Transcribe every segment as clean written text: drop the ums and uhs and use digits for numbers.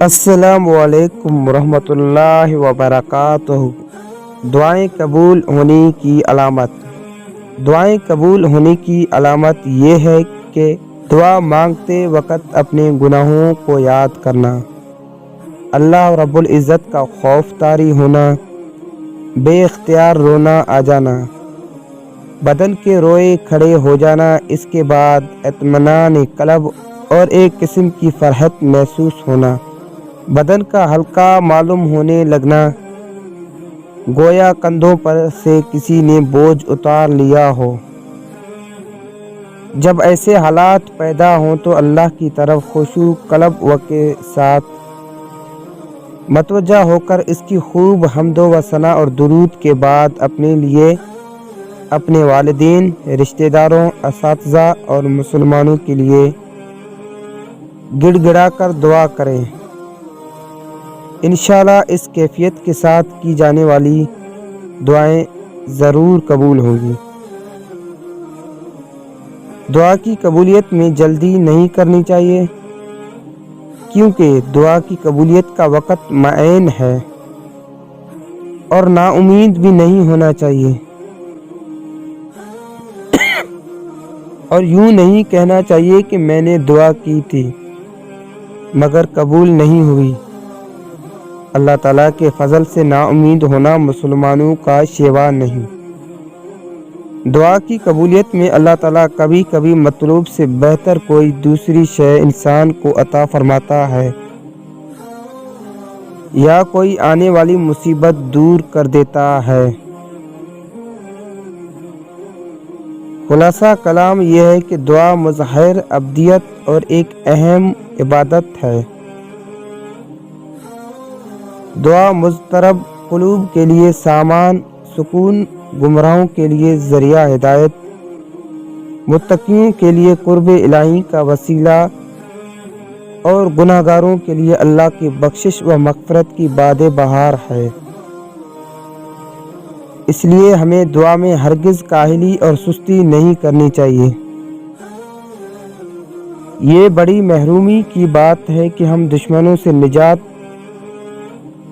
السلام علیکم ورحمۃ اللہ وبرکاتہ۔ دعائیں قبول ہونے کی علامت۔ دعائیں قبول ہونے کی علامت یہ ہے کہ دعا مانگتے وقت اپنے گناہوں کو یاد کرنا، اللہ رب العزت کا خوف طاری ہونا، بے اختیار رونا آ جانا، بدن کے روئے کھڑے ہو جانا، اس کے بعد اطمینان قلب اور ایک قسم کی فرحت محسوس ہونا، بدن کا ہلکا معلوم ہونے لگنا، گویا کندھوں پر سے کسی نے بوجھ اتار لیا ہو۔ جب ایسے حالات پیدا ہوں تو اللہ کی طرف خشوع قلب کے ساتھ متوجہ ہو کر اس کی خوب حمد و ثنا اور درود کے بعد اپنے لیے، اپنے والدین، رشتہ داروں، اساتذہ اور مسلمانوں کے لیے گڑ گڑا کر دعا کریں۔ انشاءاللہ اس کیفیت کے ساتھ کی جانے والی دعائیں ضرور قبول ہوں گی۔ دعا کی قبولیت میں جلدی نہیں کرنی چاہیے، کیونکہ دعا کی قبولیت کا وقت معین ہے، اور نا امید بھی نہیں ہونا چاہیے، اور یوں نہیں کہنا چاہیے کہ میں نے دعا کی تھی مگر قبول نہیں ہوئی۔ اللہ تعالیٰ کے فضل سے نا امید ہونا مسلمانوں کا شیوا نہیں۔ دعا کی قبولیت میں اللہ تعالیٰ کبھی کبھی مطلوب سے بہتر کوئی دوسری شے انسان کو عطا فرماتا ہے، یا کوئی آنے والی مصیبت دور کر دیتا ہے۔ خلاصہ کلام یہ ہے کہ دعا مظہر عبدیت اور ایک اہم عبادت ہے۔ دعا مضطرب قلوب کے لیے سامان سکون، گمراہوں کے لیے ذریعہ ہدایت، متقیوں کے لیے قرب الہی کا وسیلہ، اور گناہ گاروں کے لیے اللہ کی بخشش و مغفرت کی باد بہار ہے۔ اس لیے ہمیں دعا میں ہرگز کاہلی اور سستی نہیں کرنی چاہیے۔ یہ بڑی محرومی کی بات ہے کہ ہم دشمنوں سے نجات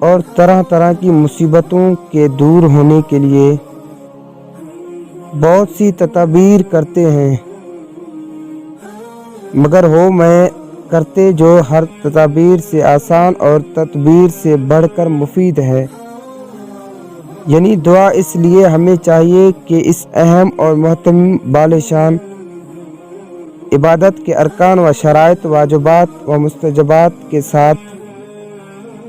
اور طرح طرح کی مصیبتوں کے دور ہونے کے لیے بہت سی تدابیر کرتے ہیں، مگر وہ میں کرتے جو ہر تدابیر سے آسان اور تدبیر سے بڑھ کر مفید ہے، یعنی دعا۔ اس لیے ہمیں چاہیے کہ اس اہم اور محترم بالشان عبادت کے ارکان و شرائط، واجبات و مستحبات کے ساتھ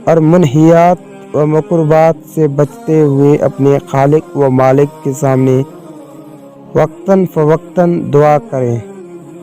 اور منہیات و مکروہات سے بچتے ہوئے اپنے خالق و مالک کے سامنے وقتاً فوقتاً دعا کریں۔